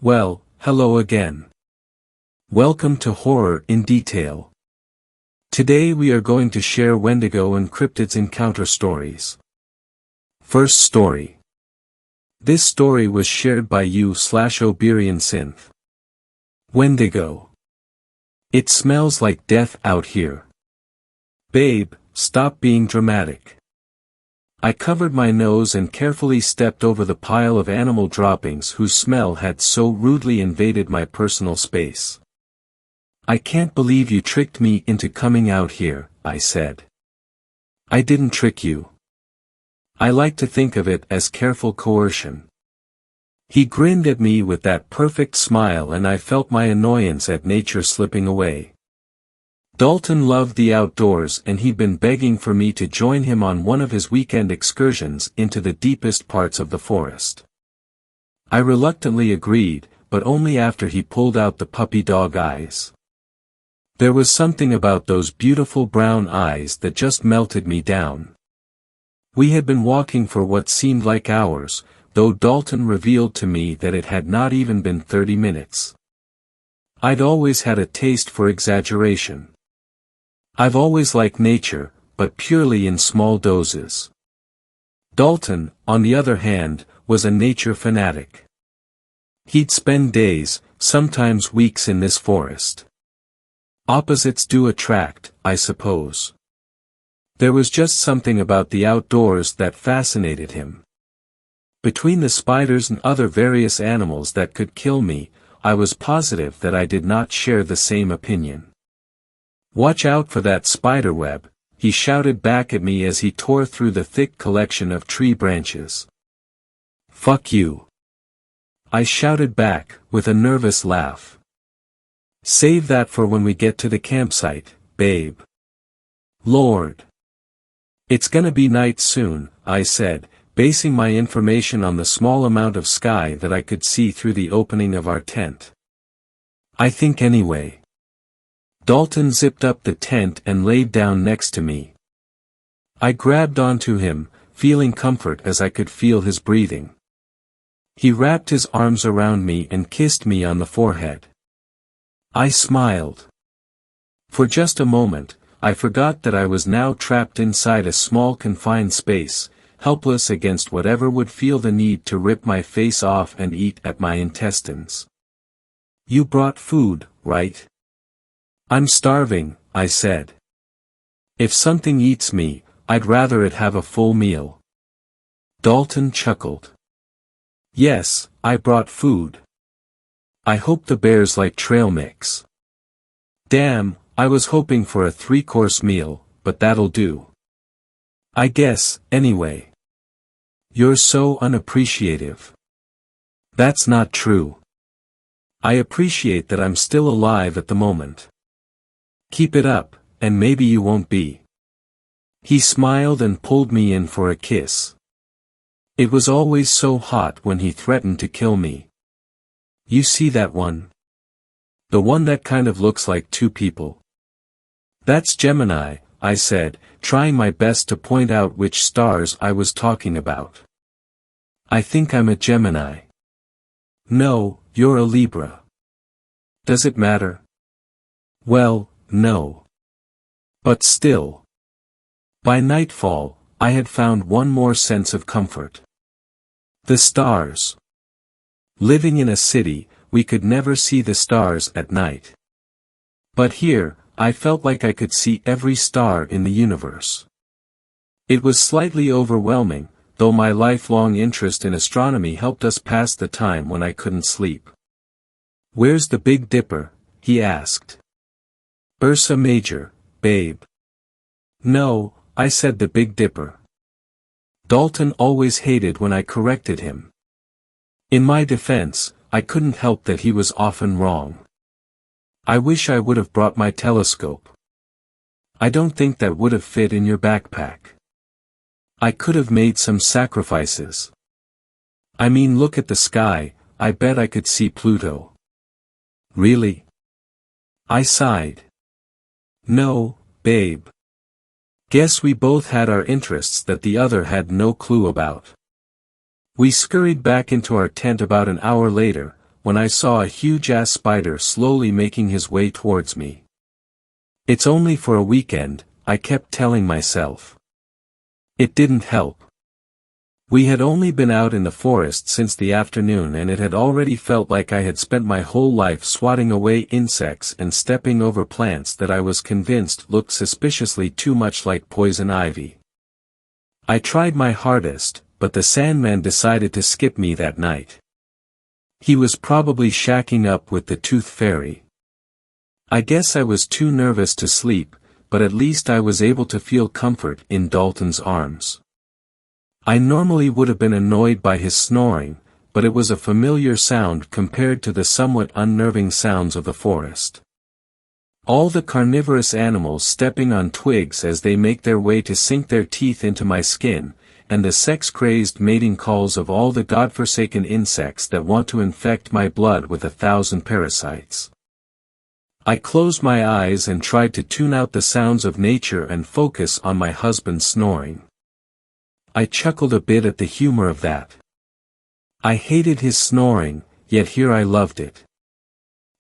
Well, hello again. Welcome to Horror in Detail. Today we are going to share Wendingo and cryptids encounter stories. First story. This story was shared by you/Oberian Synth. Wendingo. It smells like death out here. Babe, stop being dramatic. I covered my nose and carefully stepped over the pile of animal droppings whose smell had so rudely invaded my personal space. I can't believe you tricked me into coming out here, I said. I didn't trick you. I like to think of it as careful coercion. He grinned at me with that perfect smile and I felt my annoyance at nature slipping away. Dalton loved the outdoors and he'd been begging for me to join him on one of his weekend excursions into the deepest parts of the forest. I reluctantly agreed, but only after he pulled out the puppy dog eyes. There was something about those beautiful brown eyes that just melted me down. We had been walking for what seemed like hours, though Dalton revealed to me that it had not even been 30 minutes. I'd always had a taste for exaggeration. I've always liked nature, but purely in small doses. Dalton, on the other hand, was a nature fanatic. He'd spend days, sometimes weeks in this forest. Opposites do attract, I suppose. There was just something about the outdoors that fascinated him. Between the spiders and other various animals that could kill me, I was positive that I did not share the same opinion. Watch out for that spider web, he shouted back at me as he tore through the thick collection of tree branches. Fuck you. I shouted back, with a nervous laugh. Save that for when we get to the campsite, babe. Lord. It's gonna be night soon, I said, basing my information on the small amount of sky that I could see through the opening of our tent. I think anyway. Dalton zipped up the tent and laid down next to me. I grabbed onto him, feeling comfort as I could feel his breathing. He wrapped his arms around me and kissed me on the forehead. I smiled. For just a moment, I forgot that I was now trapped inside a small confined space, helpless against whatever would feel the need to rip my face off and eat at my intestines. You brought food, right? I'm starving, I said. If something eats me, I'd rather it have a full meal. Dalton chuckled. Yes, I brought food. I hope the bears like trail mix. Damn, I was hoping for a 3-course meal, but that'll do. I guess, anyway. You're so unappreciative. That's not true. I appreciate that I'm still alive at the moment. Keep it up, and maybe you won't be. He smiled and pulled me in for a kiss. It was always so hot when he threatened to kill me. You see that one? The one that kind of looks like two people. That's Gemini, I said, trying my best to point out which stars I was talking about. I think I'm a Gemini. No, you're a Libra. Does it matter? Well, no. But still. By nightfall, I had found one more sense of comfort. The stars. Living in a city, we could never see the stars at night. But here, I felt like I could see every star in the universe. It was slightly overwhelming, though my lifelong interest in astronomy helped us pass the time when I couldn't sleep. Where's the Big Dipper? He asked. Ursa Major, babe. No, I said the Big Dipper. Dalton always hated when I corrected him. In my defense, I couldn't help that he was often wrong. I wish I would have brought my telescope. I don't think that would have fit in your backpack. I could have made some sacrifices. I mean, look at the sky, I bet I could see Pluto. Really? I sighed. No, babe. Guess we both had our interests that the other had no clue about. We scurried back into our tent about an hour later, when I saw a huge-ass spider slowly making his way towards me. It's only for a weekend, I kept telling myself. It didn't help. We had only been out in the forest since the afternoon and it had already felt like I had spent my whole life swatting away insects and stepping over plants that I was convinced looked suspiciously too much like poison ivy. I tried my hardest, but the Sandman decided to skip me that night. He was probably shacking up with the Tooth Fairy. I guess I was too nervous to sleep, but at least I was able to feel comfort in Dalton's arms. I normally would have been annoyed by his snoring, but it was a familiar sound compared to the somewhat unnerving sounds of the forest. All the carnivorous animals stepping on twigs as they make their way to sink their teeth into my skin, and the sex-crazed mating calls of all the godforsaken insects that want to infect my blood with 1,000 parasites. I closed my eyes and tried to tune out the sounds of nature and focus on my husband's snoring. I chuckled a bit at the humor of that. I hated his snoring, yet here I loved it.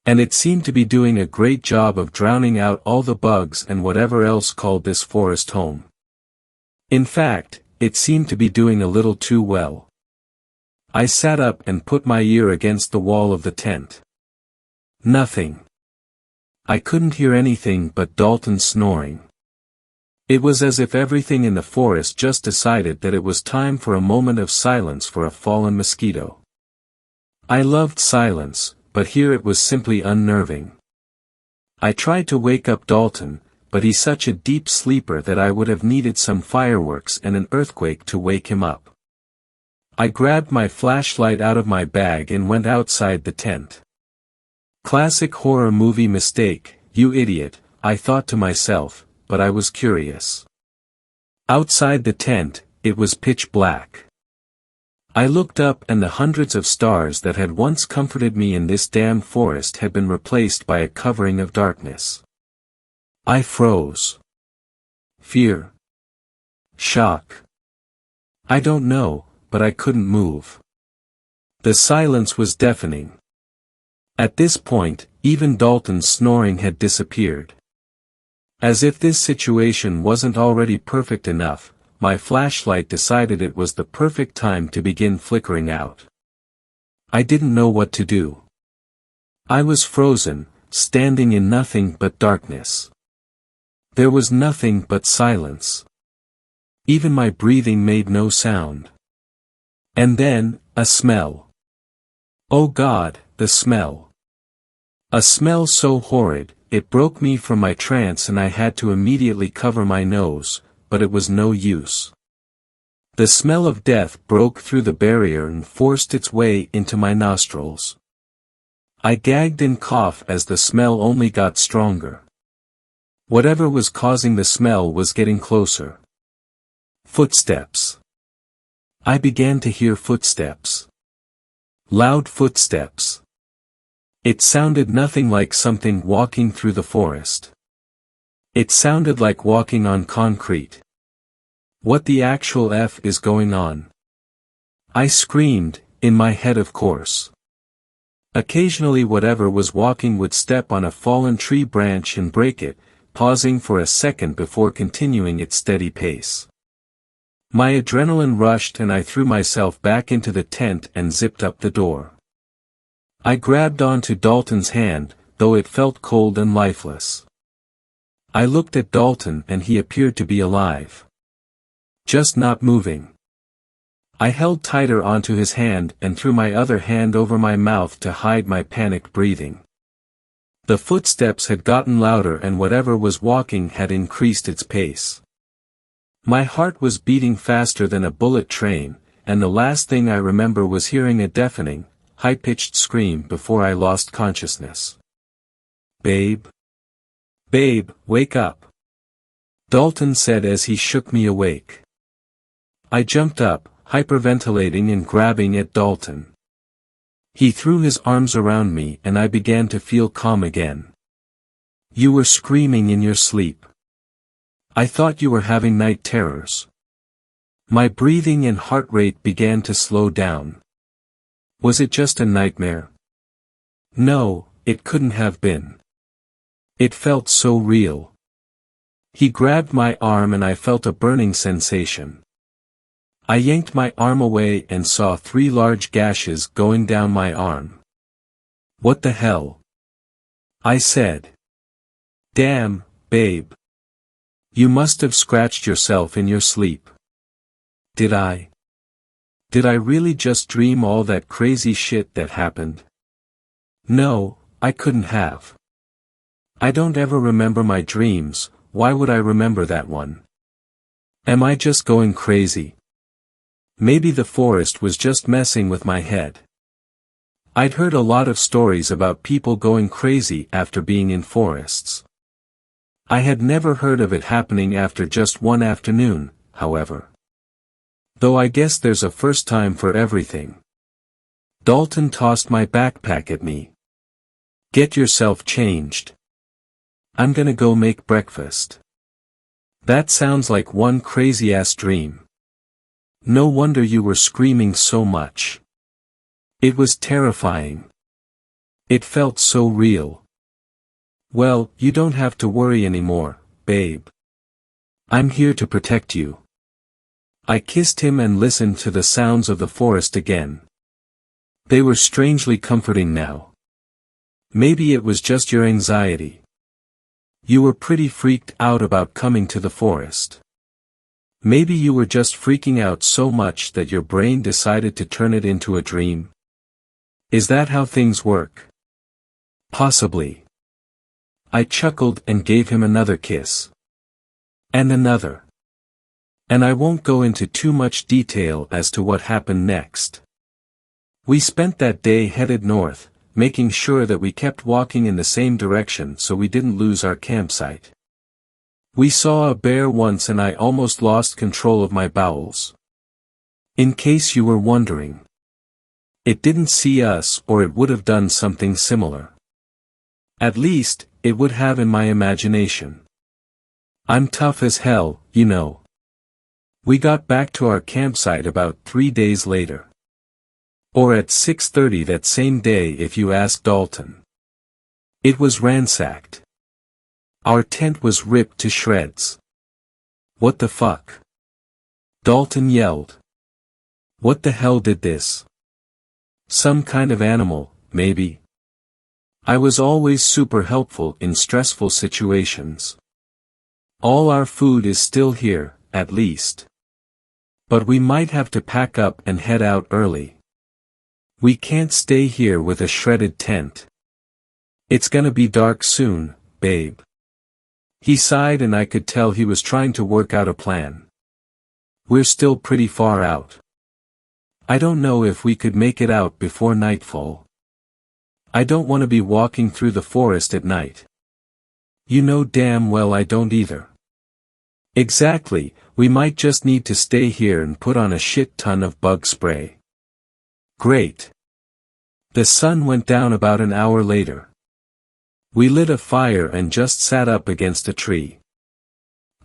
And it seemed to be doing a great job of drowning out all the bugs and whatever else called this forest home. In fact, it seemed to be doing a little too well. I sat up and put my ear against the wall of the tent. Nothing. I couldn't hear anything but Dalton's snoring. It was as if everything in the forest just decided that it was time for a moment of silence for a fallen mosquito. I loved silence, but here it was simply unnerving. I tried to wake up Dalton, but he's such a deep sleeper that I would have needed some fireworks and an earthquake to wake him up. I grabbed my flashlight out of my bag and went outside the tent. Classic horror movie mistake, you idiot, I thought to myself, but I was curious. Outside the tent, it was pitch black. I looked up and the hundreds of stars that had once comforted me in this damn forest had been replaced by a covering of darkness. I froze. Fear. Shock. I don't know, but I couldn't move. The silence was deafening. At this point, even Dalton's snoring had disappeared. As if this situation wasn't already perfect enough, my flashlight decided it was the perfect time to begin flickering out. I didn't know what to do. I was frozen, standing in nothing but darkness. There was nothing but silence. Even my breathing made no sound. And then, a smell. Oh God, the smell. A smell so horrid, it broke me from my trance and I had to immediately cover my nose, but it was no use. The smell of death broke through the barrier and forced its way into my nostrils. I gagged and coughed as the smell only got stronger. Whatever was causing the smell was getting closer. Footsteps. I began to hear footsteps. Loud footsteps. It sounded nothing like something walking through the forest. It sounded like walking on concrete. What the actual F is going on? I screamed, in my head of course. Occasionally whatever was walking would step on a fallen tree branch and break it, pausing for a second before continuing its steady pace. My adrenaline rushed and I threw myself back into the tent and zipped up the door. I grabbed onto Dalton's hand, though it felt cold and lifeless. I looked at Dalton and he appeared to be alive. Just not moving. I held tighter onto his hand and threw my other hand over my mouth to hide my panicked breathing. The footsteps had gotten louder and whatever was walking had increased its pace. My heart was beating faster than a bullet train, and the last thing I remember was hearing a deafening, high-pitched scream before I lost consciousness. Babe? Babe, wake up! Dalton said as he shook me awake. I jumped up, hyperventilating and grabbing at Dalton. He threw his arms around me and I began to feel calm again. You were screaming in your sleep. I thought you were having night terrors. My breathing and heart rate began to slow down. Was it just a nightmare? No, it couldn't have been. It felt so real. He grabbed my arm and I felt a burning sensation. I yanked my arm away and saw 3 large gashes going down my arm. What the hell? I said. Damn, babe. You must have scratched yourself in your sleep. Did I? Did I really just dream all that crazy shit that happened? No, I couldn't have. I don't ever remember my dreams, why would I remember that one? Am I just going crazy? Maybe the forest was just messing with my head. I'd heard a lot of stories about people going crazy after being in forests. I had never heard of it happening after just one afternoon, however. Though I guess there's a first time for everything. Dalton tossed my backpack at me. Get yourself changed. I'm gonna go make breakfast. That sounds like one crazy-ass dream. No wonder you were screaming so much. It was terrifying. It felt so real. Well, you don't have to worry anymore, babe. I'm here to protect you. I kissed him and listened to the sounds of the forest again. They were strangely comforting now. Maybe it was just your anxiety. You were pretty freaked out about coming to the forest. Maybe you were just freaking out so much that your brain decided to turn it into a dream. Is that how things work? Possibly. I chuckled and gave him another kiss. And another. And I won't go into too much detail as to what happened next. We spent that day headed north, making sure that we kept walking in the same direction so we didn't lose our campsite. We saw a bear once and I almost lost control of my bowels. In case you were wondering. It didn't see us or it would have done something similar. At least, it would have in my imagination. I'm tough as hell, you know. We got back to our campsite about 3 days later. Or at 6:30 that same day if you ask Dalton. It was ransacked. Our tent was ripped to shreds. What the fuck? Dalton yelled. What the hell did this? Some kind of animal, maybe. I was always super helpful in stressful situations. All our food is still here, at least. But we might have to pack up and head out early. We can't stay here with a shredded tent. It's gonna be dark soon, babe. He sighed and I could tell he was trying to work out a plan. We're still pretty far out. I don't know if we could make it out before nightfall. I don't want to be walking through the forest at night. You know damn well I don't either. Exactly, we might just need to stay here and put on a shit ton of bug spray. Great. The sun went down about an hour later. We lit a fire and just sat up against a tree.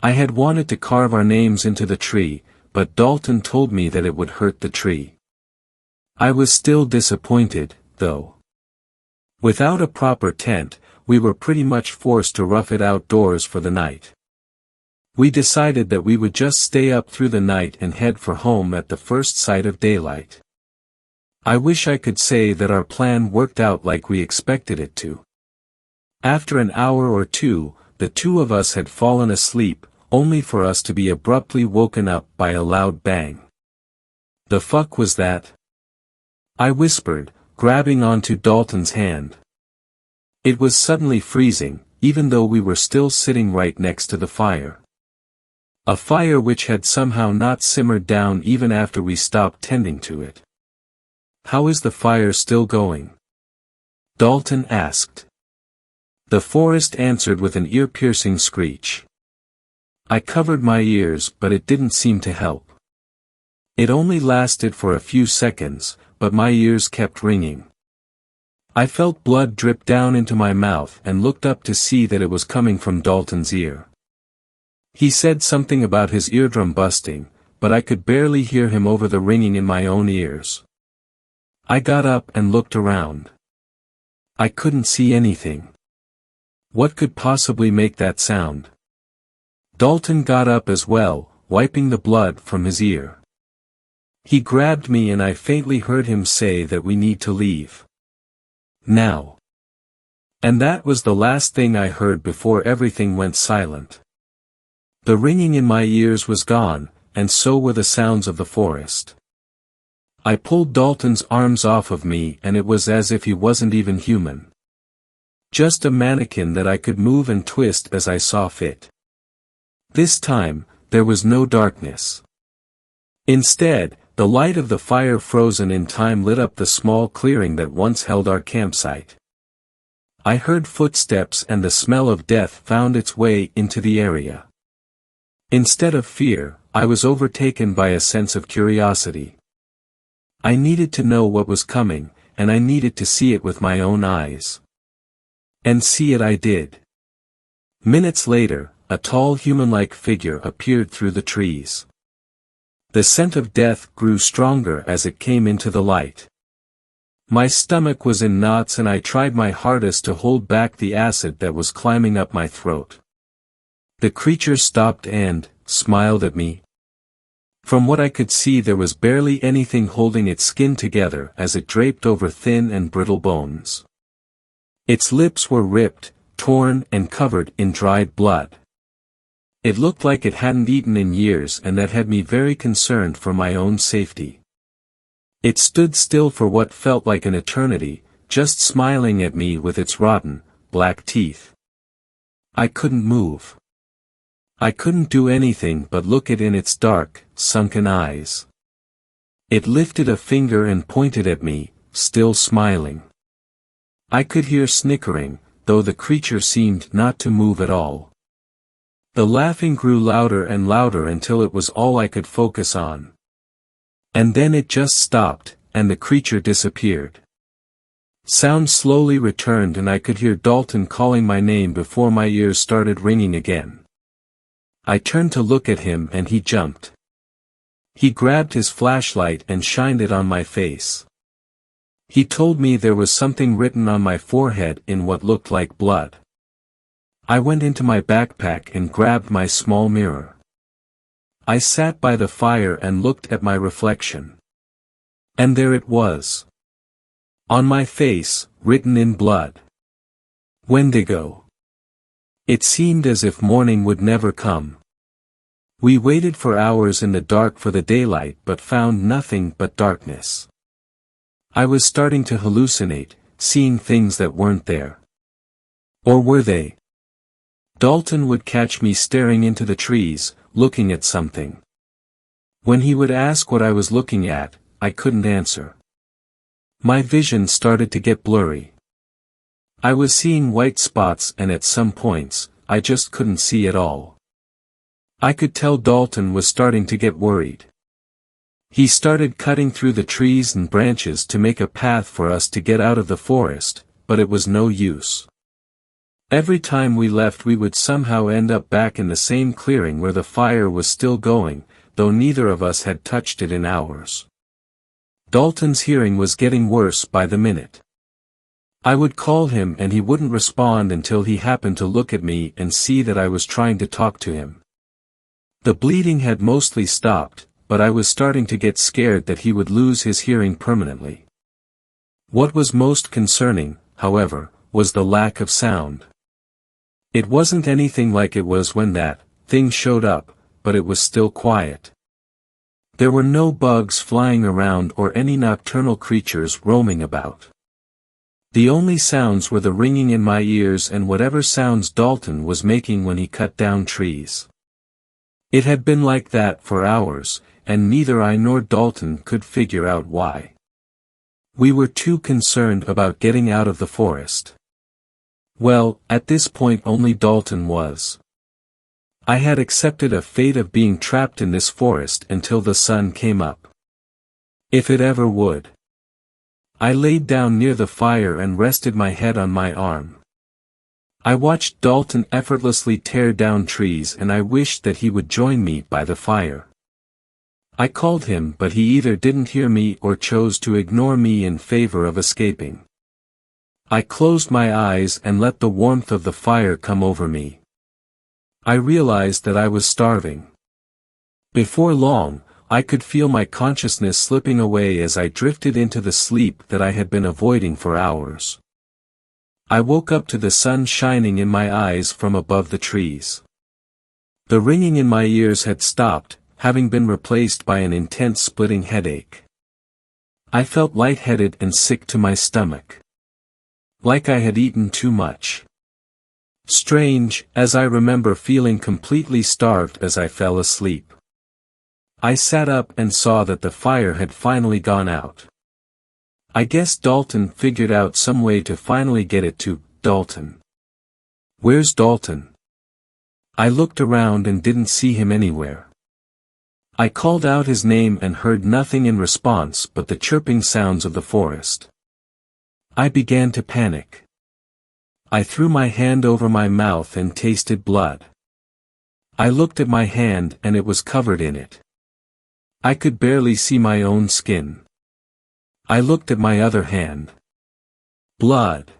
I had wanted to carve our names into the tree, but Dalton told me that it would hurt the tree. I was still disappointed, though. Without a proper tent, we were pretty much forced to rough it outdoors for the night. We decided that we would just stay up through the night and head for home at the first sight of daylight. I wish I could say that our plan worked out like we expected it to. After an hour or two, the two of us had fallen asleep, only for us to be abruptly woken up by a loud bang. The fuck was that? I whispered, grabbing onto Dalton's hand. It was suddenly freezing, even though we were still sitting right next to the fire. A fire which had somehow not simmered down even after we stopped tending to it. How is the fire still going? Dalton asked. The forest answered with an ear-piercing screech. I covered my ears but it didn't seem to help. It only lasted for a few seconds, but my ears kept ringing. I felt blood drip down into my mouth and looked up to see that it was coming from Dalton's ear. He said something about his eardrum busting, but I could barely hear him over the ringing in my own ears. I got up and looked around. I couldn't see anything. What could possibly make that sound? Dalton got up as well, wiping the blood from his ear. He grabbed me and I faintly heard him say that we need to leave. Now. And that was the last thing I heard before everything went silent. The ringing in my ears was gone, and so were the sounds of the forest. I pulled Dalton's arms off of me and it was as if he wasn't even human. Just a mannequin that I could move and twist as I saw fit. This time, there was no darkness. Instead, the light of the fire frozen in time lit up the small clearing that once held our campsite. I heard footsteps and the smell of death found its way into the area. Instead of fear, I was overtaken by a sense of curiosity. I needed to know what was coming, and I needed to see it with my own eyes. And see it I did. Minutes later, a tall human-like figure appeared through the trees. The scent of death grew stronger as it came into the light. My stomach was in knots and I tried my hardest to hold back the acid that was climbing up my throat. The creature stopped and smiled at me. From what I could see there was barely anything holding its skin together as it draped over thin and brittle bones. Its lips were ripped, torn and covered in dried blood. It looked like it hadn't eaten in years and that had me very concerned for my own safety. It stood still for what felt like an eternity, just smiling at me with its rotten, black teeth. I couldn't move. I couldn't do anything but look it in its dark, sunken eyes. It lifted a finger and pointed at me, still smiling. I could hear snickering, though the creature seemed not to move at all. The laughing grew louder and louder until it was all I could focus on. And then it just stopped, and the creature disappeared. Sound slowly returned and I could hear Dalton calling my name before my ears started ringing again. I turned to look at him and he jumped. He grabbed his flashlight and shined it on my face. He told me there was something written on my forehead in what looked like blood. I went into my backpack and grabbed my small mirror. I sat by the fire and looked at my reflection. And there it was. On my face, written in blood. Wendigo. It seemed as if morning would never come. We waited for hours in the dark for the daylight but found nothing but darkness. I was starting to hallucinate, seeing things that weren't there. Or were they? Dalton would catch me staring into the trees, looking at something. When he would ask what I was looking at, I couldn't answer. My vision started to get blurry. I was seeing white spots and at some points, I just couldn't see at all. I could tell Dalton was starting to get worried. He started cutting through the trees and branches to make a path for us to get out of the forest, but it was no use. Every time we left we would somehow end up back in the same clearing where the fire was still going, though neither of us had touched it in hours. Dalton's hearing was getting worse by the minute. I would call him and he wouldn't respond until he happened to look at me and see that I was trying to talk to him. The bleeding had mostly stopped, but I was starting to get scared that he would lose his hearing permanently. What was most concerning, however, was the lack of sound. It wasn't anything like it was when that thing showed up, but it was still quiet. There were no bugs flying around or any nocturnal creatures roaming about. The only sounds were the ringing in my ears and whatever sounds Dalton was making when he cut down trees. It had been like that for hours, and neither I nor Dalton could figure out why. We were too concerned about getting out of the forest. Well, at this point only Dalton was. I had accepted a fate of being trapped in this forest until the sun came up. If it ever would. I laid down near the fire and rested my head on my arm. I watched Dalton effortlessly tear down trees and I wished that he would join me by the fire. I called him but he either didn't hear me or chose to ignore me in favor of escaping. I closed my eyes and let the warmth of the fire come over me. I realized that I was starving. Before long, I could feel my consciousness slipping away as I drifted into the sleep that I had been avoiding for hours. I woke up to the sun shining in my eyes from above the trees. The ringing in my ears had stopped, having been replaced by an intense splitting headache. I felt lightheaded and sick to my stomach. Like I had eaten too much. Strange, as I remember feeling completely starved as I fell asleep. I sat up and saw that the fire had finally gone out. I guess Dalton figured out some way to finally get it to Dalton. Where's Dalton? I looked around and didn't see him anywhere. I called out his name and heard nothing in response but the chirping sounds of the forest. I began to panic. I threw my hand over my mouth and tasted blood. I looked at my hand and it was covered in it. I could barely see my own skin. I looked at my other hand. Blood.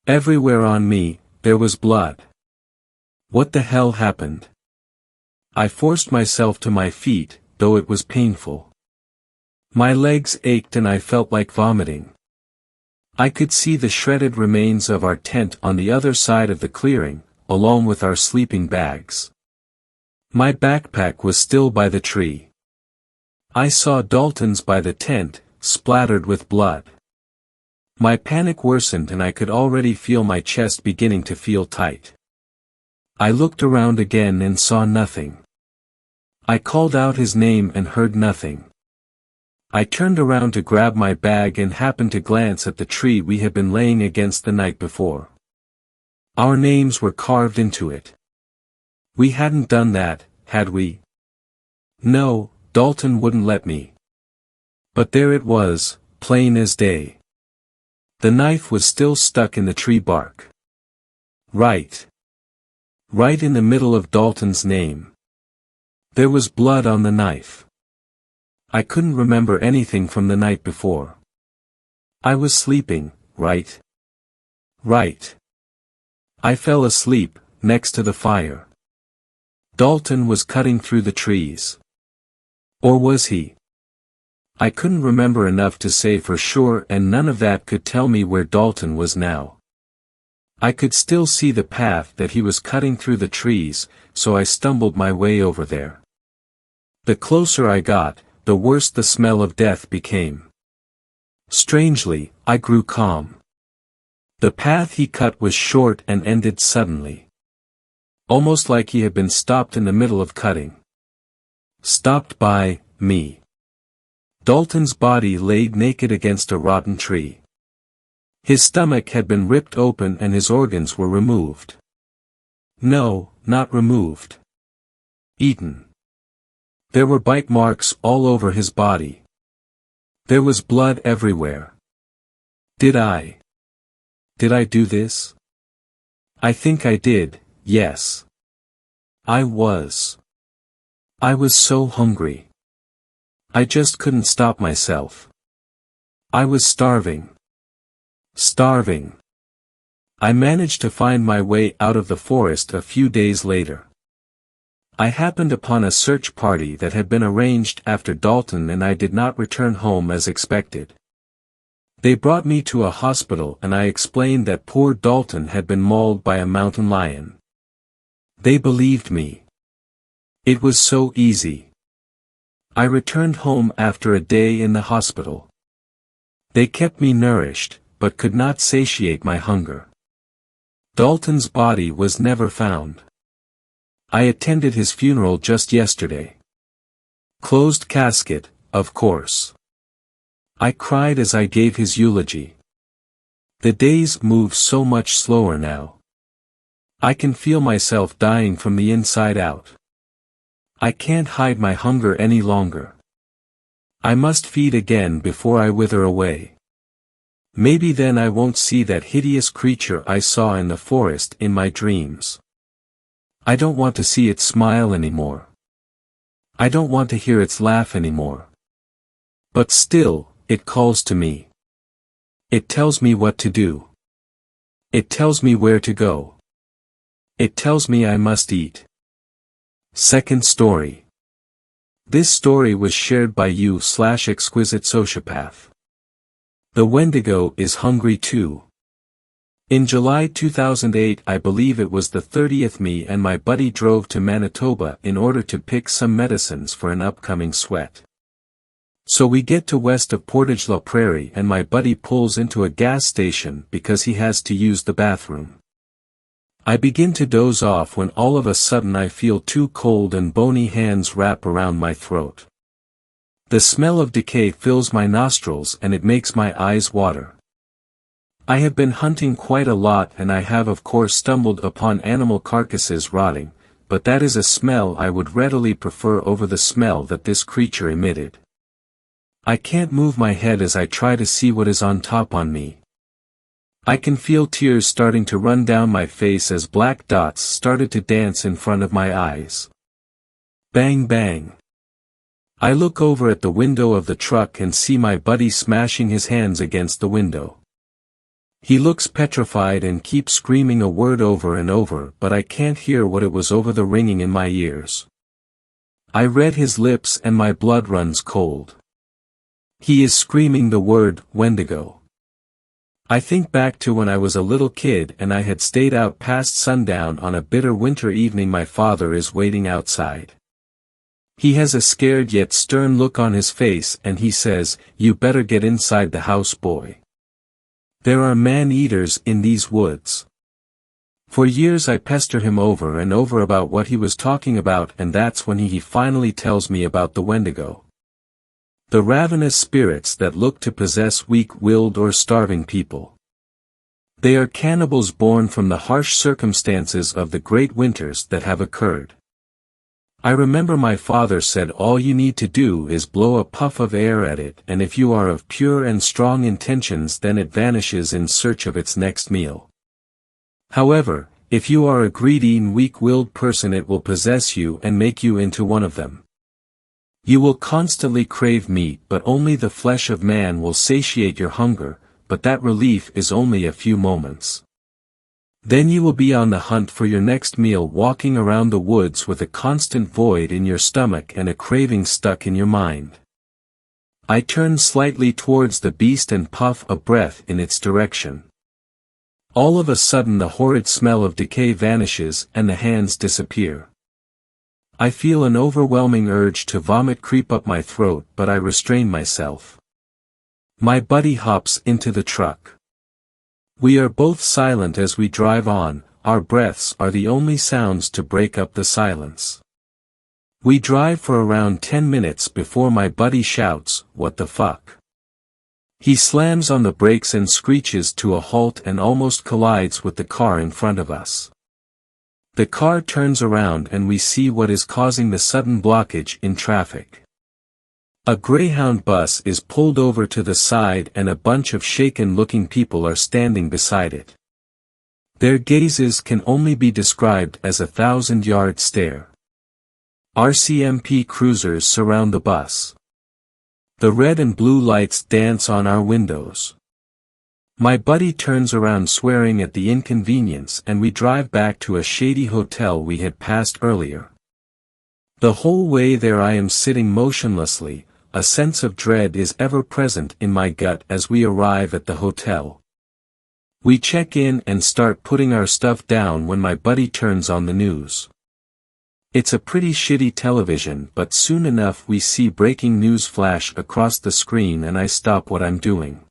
Everywhere on me, there was blood. What the hell happened? I forced myself to my feet, though it was painful. My legs ached and I felt like vomiting. I could see the shredded remains of our tent on the other side of the clearing, along with our sleeping bags. My backpack was still by the tree. I saw Dalton's by the tent, splattered with blood. My panic worsened and I could already feel my chest beginning to feel tight. I looked around again and saw nothing. I called out his name and heard nothing. I turned around to grab my bag and happened to glance at the tree we had been laying against the night before. Our names were carved into it. We hadn't done that, had we? No, Dalton wouldn't let me. But there it was, plain as day. The knife was still stuck in the tree bark. Right in the middle of Dalton's name. There was blood on the knife. I couldn't remember anything from the night before. I was sleeping, right? Right. I fell asleep, next to the fire. Dalton was cutting through the trees. Or was he? I couldn't remember enough to say for sure and none of that could tell me where Dalton was now. I could still see the path that he was cutting through the trees, so I stumbled my way over there. The closer I got, the worse the smell of death became. Strangely, I grew calm. The path he cut was short and ended suddenly. Almost like he had been stopped in the middle of cutting. Stopped by me. Dalton's body lay naked against a rotten tree. His stomach had been ripped open and his organs were removed. No, not removed. Eaten. There were bite marks all over his body. There was blood everywhere. Did I do this? I think I did, yes. I was so hungry. I just couldn't stop myself. I was starving. Starving. I managed to find my way out of the forest a few days later. I happened upon a search party that had been arranged after Dalton and I did not return home as expected. They brought me to a hospital and I explained that poor Dalton had been mauled by a mountain lion. They believed me. It was so easy. I returned home after a day in the hospital. They kept me nourished, but could not satiate my hunger. Dalton's body was never found. I attended his funeral just yesterday. Closed casket, of course. I cried as I gave his eulogy. The days move so much slower now. I can feel myself dying from the inside out. I can't hide my hunger any longer. I must feed again before I wither away. Maybe then I won't see that hideous creature I saw in the forest in my dreams. I don't want to see it smile anymore. I don't want to hear its laugh anymore. But still, it calls to me. It tells me what to do. It tells me where to go. It tells me I must eat. Second story. This story was shared by you/exquisite sociopath. The Wendigo is hungry too. In July 2008, I believe it was the 30th, me and my buddy drove to Manitoba in order to pick some medicines for an upcoming sweat. So we get to west of Portage la Prairie and my buddy pulls into a gas station because he has to use the bathroom. I begin to doze off when all of a sudden I feel two cold and bony hands wrap around my throat. The smell of decay fills my nostrils and it makes my eyes water. I have been hunting quite a lot and I have of course stumbled upon animal carcasses rotting, but that is a smell I would readily prefer over the smell that this creature emitted. I can't move my head as I try to see what is on top on me. I can feel tears starting to run down my face as black dots started to dance in front of my eyes. Bang bang. I look over at the window of the truck and see my buddy smashing his hands against the window. He looks petrified and keeps screaming a word over and over, but I can't hear what it was over the ringing in my ears. I read his lips and my blood runs cold. He is screaming the word, Wendigo. I think back to when I was a little kid and I had stayed out past sundown on a bitter winter evening. My father is waiting outside. He has a scared yet stern look on his face and he says, "You better get inside the house, boy. There are man-eaters in these woods." For years I pester him over and over about what he was talking about, and that's when he finally tells me about the Wendigo. The ravenous spirits that look to possess weak-willed or starving people. They are cannibals born from the harsh circumstances of the great winters that have occurred. I remember my father said all you need to do is blow a puff of air at it, and if you are of pure and strong intentions then it vanishes in search of its next meal. However, if you are a greedy and weak-willed person it will possess you and make you into one of them. You will constantly crave meat, but only the flesh of man will satiate your hunger, but that relief is only a few moments. Then you will be on the hunt for your next meal, walking around the woods with a constant void in your stomach and a craving stuck in your mind. I turn slightly towards the beast and puff a breath in its direction. All of a sudden the horrid smell of decay vanishes and the hands disappear. I feel an overwhelming urge to vomit creep up my throat, but I restrain myself. My buddy hops into the truck. We are both silent as we drive on, our breaths are the only sounds to break up the silence. We drive for around 10 minutes before my buddy shouts, "What the fuck?" He slams on the brakes and screeches to a halt and almost collides with the car in front of us. The car turns around and we see what is causing the sudden blockage in traffic. A Greyhound bus is pulled over to the side and a bunch of shaken-looking people are standing beside it. Their gazes can only be described as a 1,000-yard stare. RCMP cruisers surround the bus. The red and blue lights dance on our windows. My buddy turns around swearing at the inconvenience and we drive back to a shady hotel we had passed earlier. The whole way there I am sitting motionlessly, a sense of dread is ever present in my gut as we arrive at the hotel. We check in and start putting our stuff down when my buddy turns on the news. It's a pretty shitty television, but soon enough we see breaking news flash across the screen and I stop what I'm doing.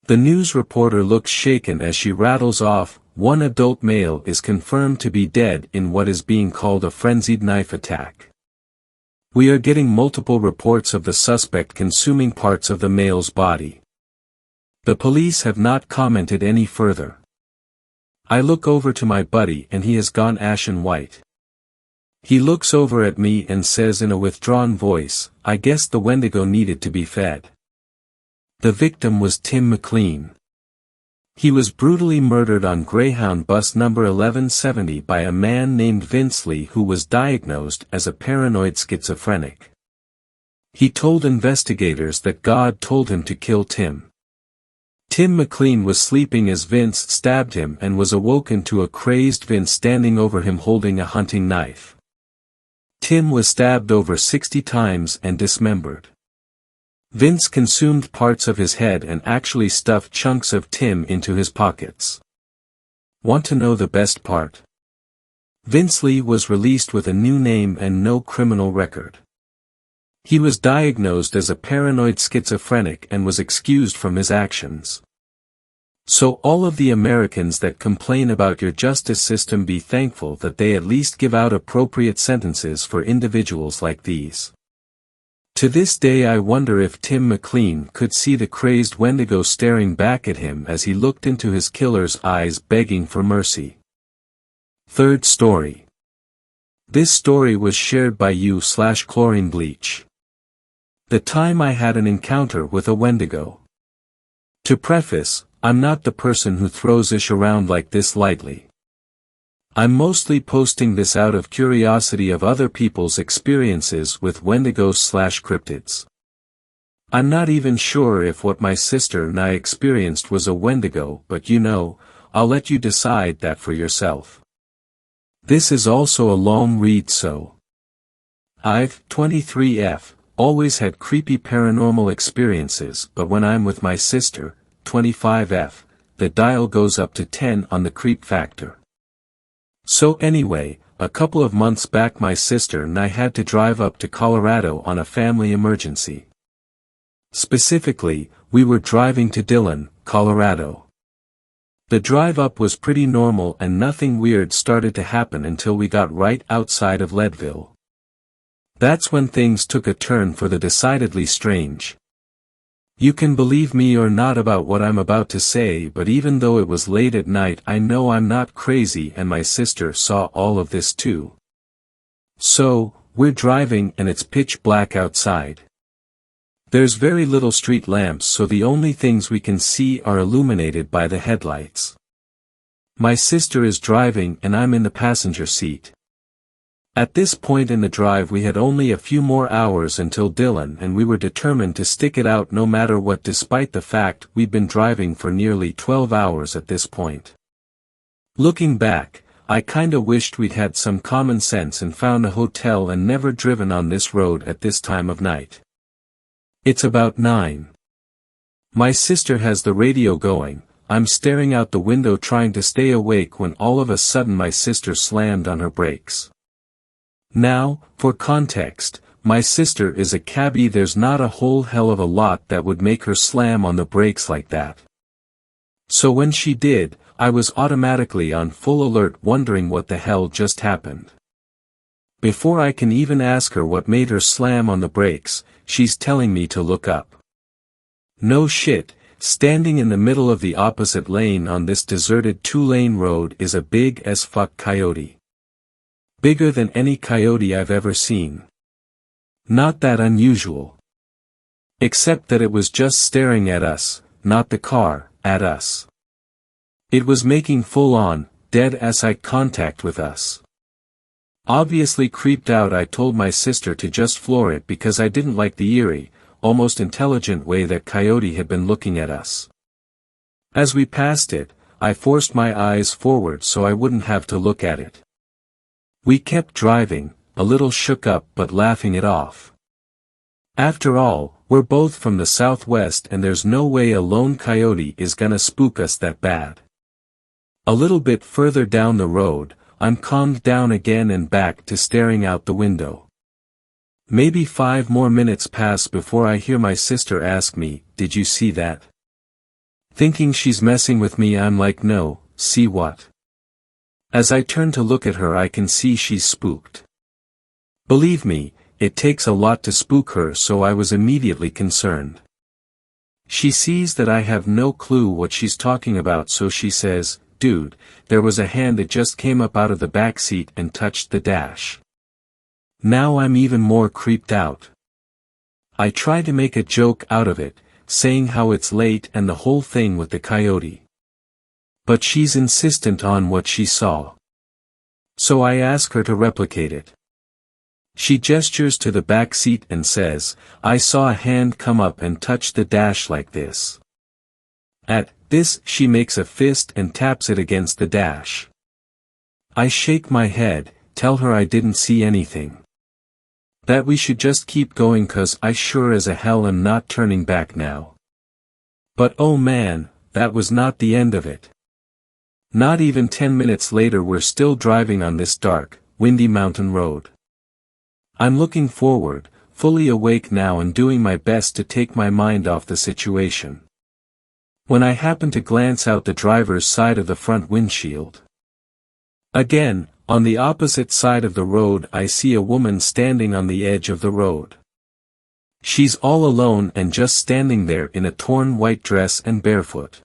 The news reporter looks shaken as she rattles off, "One adult male is confirmed to be dead in what is being called a frenzied knife attack." We are getting multiple reports of the suspect consuming parts of the male's body. The police have not commented any further. I look over to my buddy and he has gone ashen white. He looks over at me and says in a withdrawn voice, "I guess the Wendigo needed to be fed." The victim was Tim McLean. He was brutally murdered on Greyhound bus number 1170 by a man named Vince Lee who was diagnosed as a paranoid schizophrenic. He told investigators that God told him to kill Tim. Tim McLean was sleeping as Vince stabbed him and was awoken to a crazed Vince standing over him holding a hunting knife. Tim was stabbed over 60 times and dismembered. Vince consumed parts of his head and actually stuffed chunks of Tim into his pockets. Want to know the best part? Vince Lee was released with a new name and no criminal record. He was diagnosed as a paranoid schizophrenic and was excused from his actions. So all of the Americans that complain about your justice system, be thankful that they at least give out appropriate sentences for individuals like these. To this day I wonder if Tim McLean could see the crazed Wendigo staring back at him as he looked into his killer's eyes begging for mercy. Third story. This story was shared by you/chlorine bleach. The time I had an encounter with a Wendigo. To preface, I'm not the person who throws ish around like this lightly. I'm mostly posting this out of curiosity of other people's experiences with Wendigos/cryptids. I'm not even sure if what my sister and I experienced was a Wendigo, but I'll let you decide that for yourself. This is also a long read, so I've 23F. Always had creepy paranormal experiences, but when I'm with my sister, 25F, the dial goes up to 10 on the creep factor. So anyway, a couple of months back my sister and I had to drive up to Colorado on a family emergency. Specifically, we were driving to Dillon, Colorado. The drive up was pretty normal and nothing weird started to happen until we got right outside of Leadville. That's when things took a turn for the decidedly strange. You can believe me or not about what I'm about to say, but even though it was late at night, I know I'm not crazy and my sister saw all of this too. So, we're driving and it's pitch black outside. There's very little street lamps, so the only things we can see are illuminated by the headlights. My sister is driving and I'm in the passenger seat. At this point in the drive we had only a few more hours until Dillon and we were determined to stick it out no matter what, despite the fact we'd been driving for nearly 12 hours at this point. Looking back, I kinda wished we'd had some common sense and found a hotel and never driven on this road at this time of night. It's about 9. My sister has the radio going, I'm staring out the window trying to stay awake when all of a sudden my sister slammed on her brakes. Now, for context, my sister is a cabbie. There's not a whole hell of a lot that would make her slam on the brakes like that. So when she did, I was automatically on full alert wondering what the hell just happened. Before I can even ask her what made her slam on the brakes, she's telling me to look up. No shit, standing in the middle of the opposite lane on this deserted 2-lane road is a big as fuck coyote. Bigger than any coyote I've ever seen. Not that unusual. Except that it was just staring at us, not the car, at us. It was making full-on, dead-ass eye contact with us. Obviously creeped out, I told my sister to just floor it because I didn't like the eerie, almost intelligent way that coyote had been looking at us. As we passed it, I forced my eyes forward so I wouldn't have to look at it. We kept driving, a little shook up but laughing it off. After all, we're both from the Southwest and there's no way a lone coyote is gonna spook us that bad. A little bit further down the road, I'm calmed down again and back to staring out the window. Maybe 5 more minutes pass before I hear my sister ask me, "Did you see that?" Thinking she's messing with me, I'm like, "No, see what?" As I turn to look at her, I can see she's spooked. Believe me, it takes a lot to spook her, so I was immediately concerned. She sees that I have no clue what she's talking about, so she says, "Dude, there was a hand that just came up out of the back seat and touched the dash." Now I'm even more creeped out. I try to make a joke out of it, saying how it's late and the whole thing with the coyote. But she's insistent on what she saw. So I ask her to replicate it. She gestures to the back seat and says, "I saw a hand come up and touch the dash like this." At this, she makes a fist and taps it against the dash. I shake my head, tell her I didn't see anything. That we should just keep going 'cause I sure as a hell am not turning back now. But oh man, that was not the end of it. Not even 10 minutes later we're still driving on this dark, windy mountain road. I'm looking forward, fully awake now and doing my best to take my mind off the situation. When I happen to glance out the driver's side of the front windshield. Again, on the opposite side of the road I see a woman standing on the edge of the road. She's all alone and just standing there in a torn white dress and barefoot.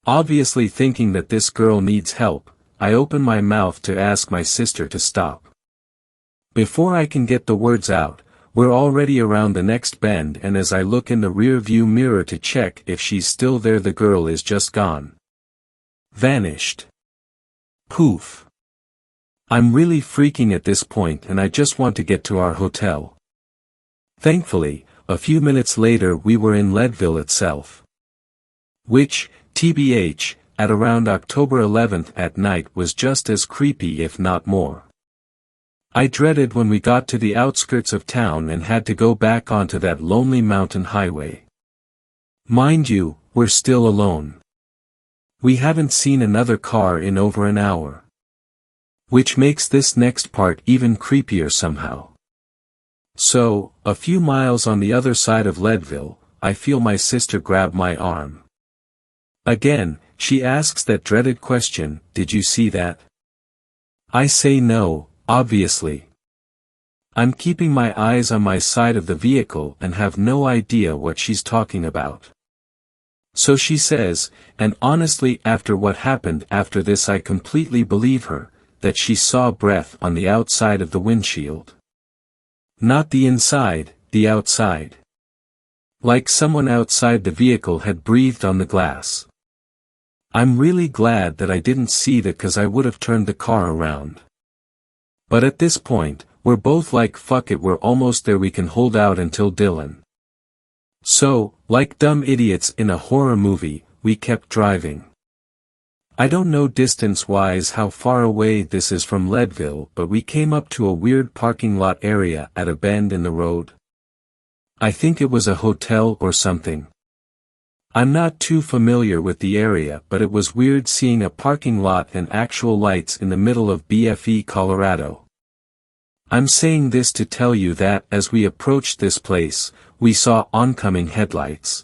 Obviously thinking that this girl needs help, I open my mouth to ask my sister to stop. Before I can get the words out, we're already around the next bend, and as I look in the rear view mirror to check if she's still there, the girl is just gone. Vanished. Poof. I'm really freaking at this point and I just want to get to our hotel. Thankfully, a few minutes later we were in Leadville itself. Which, TBH, at around October 11th at night was just as creepy if not more. I dreaded when we got to the outskirts of town and had to go back onto that lonely mountain highway. Mind you, we're still alone. We haven't seen another car in over an hour. Which makes this next part even creepier somehow. So, a few miles on the other side of Leadville, I feel my sister grab my arm. Again, she asks that dreaded question, "Did you see that?" I say no, obviously. I'm keeping my eyes on my side of the vehicle and have no idea what she's talking about. So she says, and honestly after what happened after this I completely believe her, that she saw breath on the outside of the windshield. Not the inside, the outside. Like someone outside the vehicle had breathed on the glass. I'm really glad that I didn't see that 'cause I would have turned the car around. But at this point, we're both like fuck it, we're almost there, we can hold out until Dylan. So, like dumb idiots in a horror movie, we kept driving. I don't know distance-wise how far away this is from Leadville, but we came up to a weird parking lot area at a bend in the road. I think it was a hotel or something. I'm not too familiar with the area, but it was weird seeing a parking lot and actual lights in the middle of BFE, Colorado. I'm saying this to tell you that as we approached this place, we saw oncoming headlights.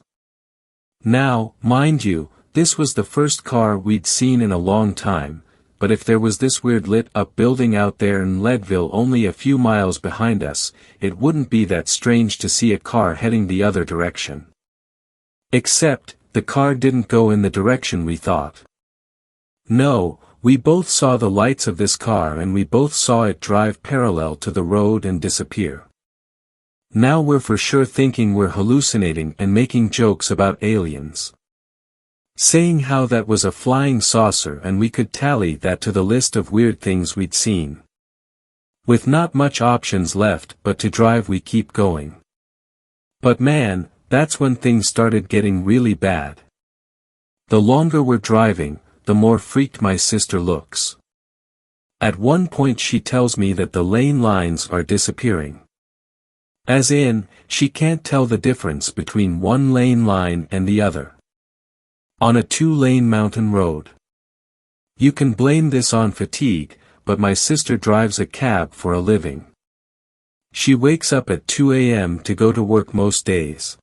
Now, mind you, this was the first car we'd seen in a long time, but if there was this weird lit-up building out there in Leadville only a few miles behind us, it wouldn't be that strange to see a car heading the other direction. Except, the car didn't go in the direction we thought. No, we both saw the lights of this car and we both saw it drive parallel to the road and disappear. Now we're for sure thinking we're hallucinating and making jokes about aliens. Saying how that was a flying saucer and we could tally that to the list of weird things we'd seen. With not much options left but to drive, we keep going. But man, that's when things started getting really bad. The longer we're driving, the more freaked my sister looks. At one point she tells me that the lane lines are disappearing. As in, she can't tell the difference between one lane line and the other. On a 2-lane mountain road. You can blame this on fatigue, but my sister drives a cab for a living. She wakes up at 2 a.m. to go to work most days.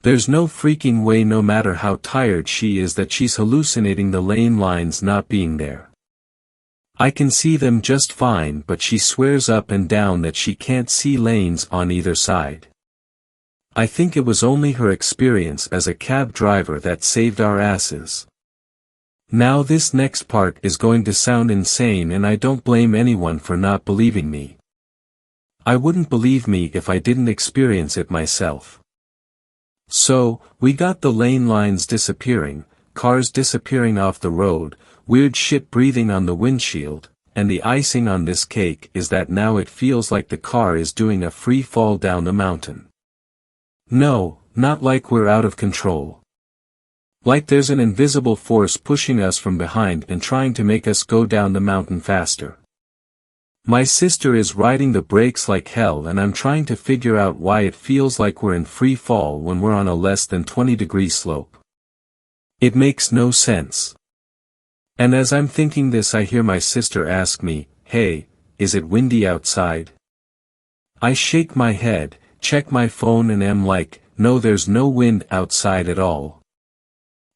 There's no freaking way, no matter how tired she is, that she's hallucinating the lane lines not being there. I can see them just fine, but she swears up and down that she can't see lanes on either side. I think it was only her experience as a cab driver that saved our asses. Now this next part is going to sound insane and I don't blame anyone for not believing me. I wouldn't believe me if I didn't experience it myself. So, we got the lane lines disappearing, cars disappearing off the road, weird shit breathing on the windshield, and the icing on this cake is that now it feels like the car is doing a free fall down the mountain. No, not like we're out of control. Like there's an invisible force pushing us from behind and trying to make us go down the mountain faster. My sister is riding the brakes like hell and I'm trying to figure out why it feels like we're in free fall when we're on a less than 20-degree slope. It makes no sense. And as I'm thinking this I hear my sister ask me, "Hey, is it windy outside?" I shake my head, check my phone and am like, no, there's no wind outside at all.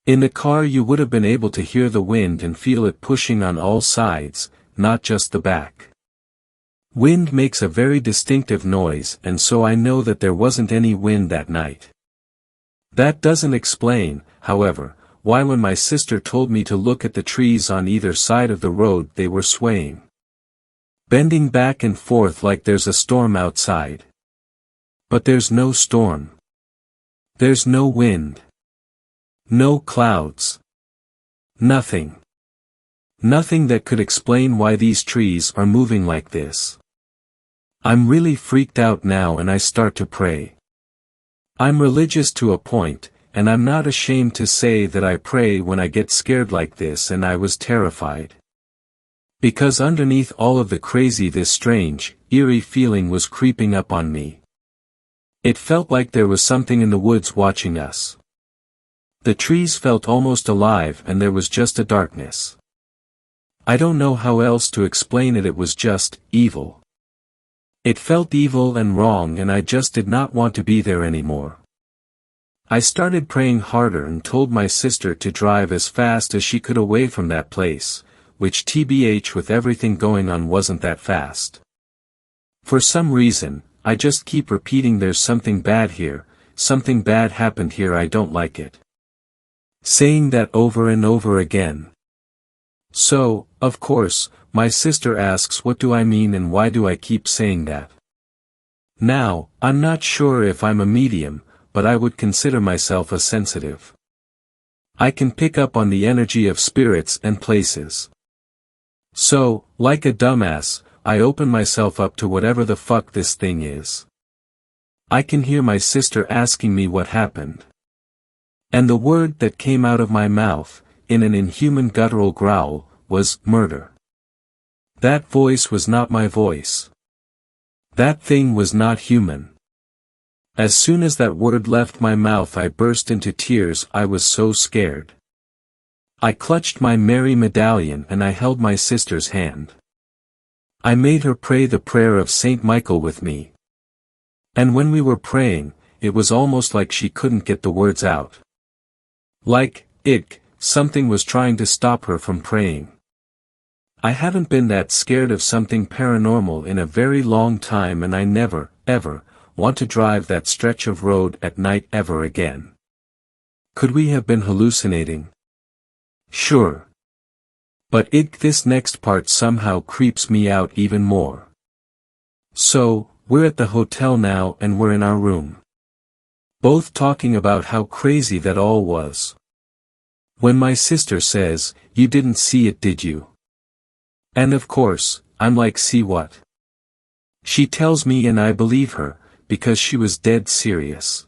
In the car you would have been able to hear the wind and feel it pushing on all sides, not just the back. Wind makes a very distinctive noise and so I know that there wasn't any wind that night. That doesn't explain, however, why when my sister told me to look at the trees on either side of the road they were swaying. Bending back and forth like there's a storm outside. But there's no storm. There's no wind. No clouds. Nothing. Nothing that could explain why these trees are moving like this. I'm really freaked out now and I start to pray. I'm religious to a point, and I'm not ashamed to say that I pray when I get scared like this and I was terrified. Because underneath all of the crazy this strange, eerie feeling was creeping up on me. It felt like there was something in the woods watching us. The trees felt almost alive and there was just a darkness. I don't know how else to explain it, it was just evil. It felt evil and wrong and I just did not want to be there anymore. I started praying harder and told my sister to drive as fast as she could away from that place, which TBH with everything going on wasn't that fast. For some reason, I just keep repeating there's something bad here, something bad happened here, I don't like it. Saying that over and over again. So, of course, my sister asks what do I mean and why do I keep saying that? Now, I'm not sure if I'm a medium, but I would consider myself a sensitive. I can pick up on the energy of spirits and places. So, like a dumbass, I open myself up to whatever the fuck this thing is. I can hear my sister asking me what happened. And the word that came out of my mouth, in an inhuman guttural growl, was murder. That voice was not my voice. That thing was not human. As soon as that word left my mouth I burst into tears, I was so scared. I clutched my Mary medallion and I held my sister's hand. I made her pray the prayer of Saint Michael with me. And when we were praying, it was almost like she couldn't get the words out. Like, something was trying to stop her from praying. I haven't been that scared of something paranormal in a very long time and I never, ever, want to drive that stretch of road at night ever again. Could we have been hallucinating? Sure. But this next part somehow creeps me out even more. So, we're at the hotel now and we're in our room. Both talking about how crazy that all was. When my sister says, "You didn't see it, did you?" And of course, I'm like, see what? She tells me and I believe her, because she was dead serious.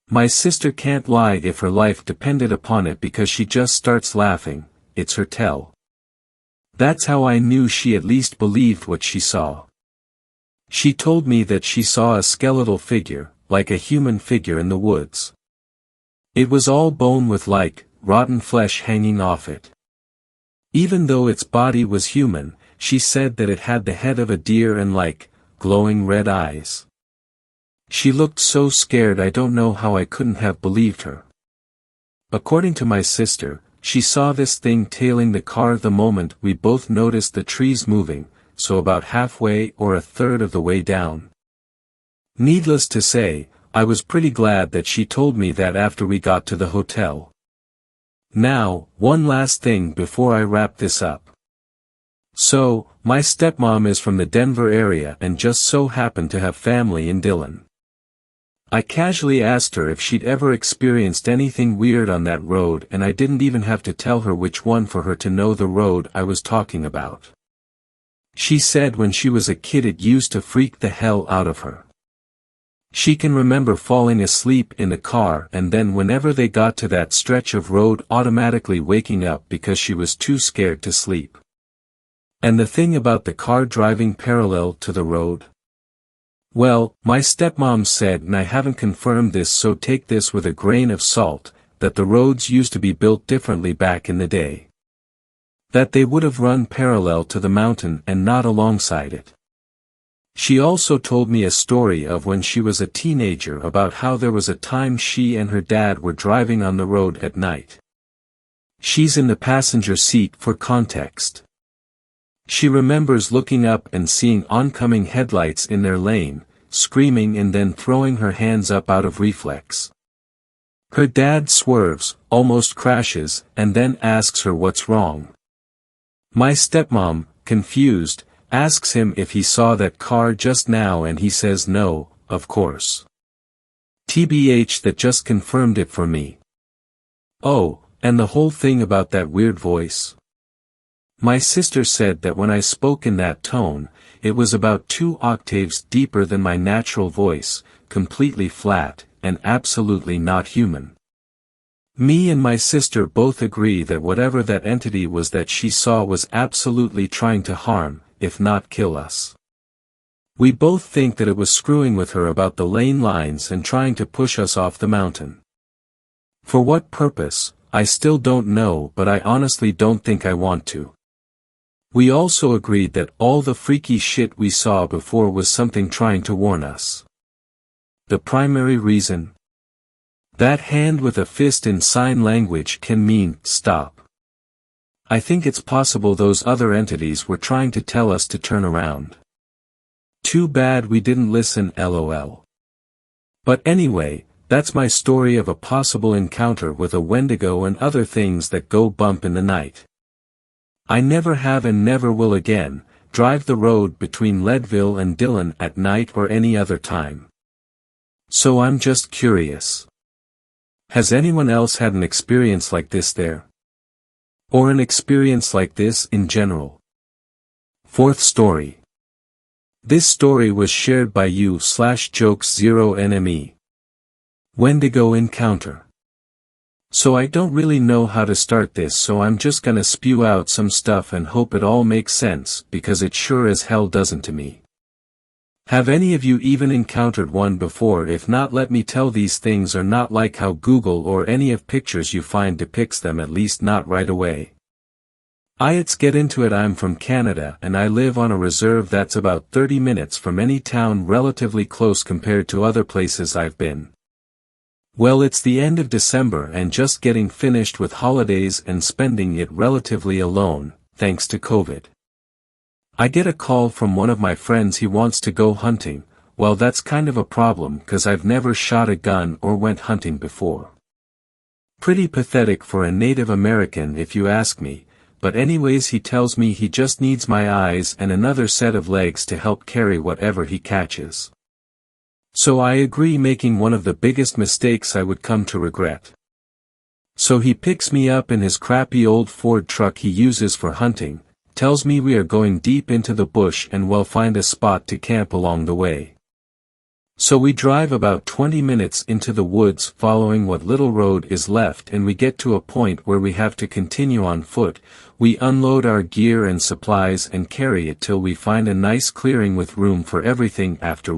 My sister can't lie if her life depended upon it because she just starts laughing, it's her tell. That's how I knew she at least believed what she saw. She told me that she saw a skeletal figure, like a human figure in the woods. It was all bone with rotten flesh hanging off it. Even though its body was human, she said that it had the head of a deer and glowing red eyes. She looked so scared I don't know how I couldn't have believed her. According to my sister, she saw this thing tailing the car the moment we both noticed the trees moving, so about halfway or a third of the way down. Needless to say, I was pretty glad that she told me that after we got to the hotel. Now, one last thing before I wrap this up. So, my stepmom is from the Denver area and just so happened to have family in Dillon. I casually asked her if she'd ever experienced anything weird on that road and I didn't even have to tell her which one for her to know the road I was talking about. She said when she was a kid it used to freak the hell out of her. She can remember falling asleep in the car and then whenever they got to that stretch of road automatically waking up because she was too scared to sleep. And the thing about the car driving parallel to the road? Well, my stepmom said, and I haven't confirmed this so take this with a grain of salt, that the roads used to be built differently back in the day. That they would have run parallel to the mountain and not alongside it. She also told me a story of when she was a teenager about how there was a time she and her dad were driving on the road at night. She's in the passenger seat for context. She remembers looking up and seeing oncoming headlights in their lane, screaming and then throwing her hands up out of reflex. Her dad swerves, almost crashes, and then asks her what's wrong. My stepmom, confused, asks him if he saw that car just now and he says no, of course. TBH that just confirmed it for me. Oh, and the whole thing about that weird voice. My sister said that when I spoke in that tone, it was about 2 octaves deeper than my natural voice, completely flat, and absolutely not human. Me and my sister both agree that whatever that entity was that she saw was absolutely trying to harm, if not kill us. We both think that it was screwing with her about the lane lines and trying to push us off the mountain. For what purpose, I still don't know, but I honestly don't think I want to. We also agreed that all the freaky shit we saw before was something trying to warn us. The primary reason? That hand with a fist in sign language can mean, stop. I think it's possible those other entities were trying to tell us to turn around. Too bad we didn't listen, lol. But anyway, that's my story of a possible encounter with a Wendigo and other things that go bump in the night. I never have and never will again, drive the road between Leadville and Dillon at night or any other time. So I'm just curious. Has anyone else had an experience like this there? Or an experience like this in general? 4th story. This story was shared by you/jokes0nme. Wendigo encounter. So I don't really know how to start this, so I'm just gonna spew out some stuff and hope it all makes sense, because it sure as hell doesn't to me. Have any of you even encountered one before? If not, let me tell, these things are not like how Google or any of pictures you find depicts them, at least not right away. Let's get into it. I'm from Canada and I live on a reserve that's about 30 minutes from any town, relatively close compared to other places I've been. Well, it's the end of December and just getting finished with holidays and spending it relatively alone, thanks to COVID. I get a call from one of my friends. He wants to go hunting. Well, that's kind of a problem because I've never shot a gun or went hunting before. Pretty pathetic for a Native American if you ask me, but anyways, he tells me he just needs my eyes and another set of legs to help carry whatever he catches. So I agree, making one of the biggest mistakes I would come to regret. So he picks me up in his crappy old Ford truck he uses for hunting, tells me we are going deep into the bush and we'll find a spot to camp along the way. So we drive about 20 minutes into the woods following what little road is left, and we get to a point where we have to continue on foot. We unload our gear and supplies and carry it till we find a nice clearing with room for everything. After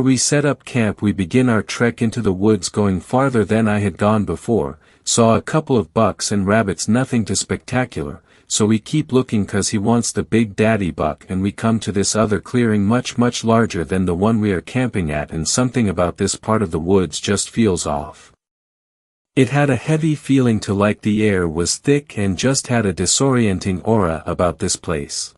we set up camp, we begin our trek into the woods, going farther than I had gone before. Saw a couple of bucks and rabbits, nothing too spectacular, so we keep looking cause he wants the big daddy buck, and we come to this other clearing much larger than the one we are camping at, and something about this part of the woods just feels off. It had a heavy feeling to, like the air was thick and just had a disorienting aura about this place.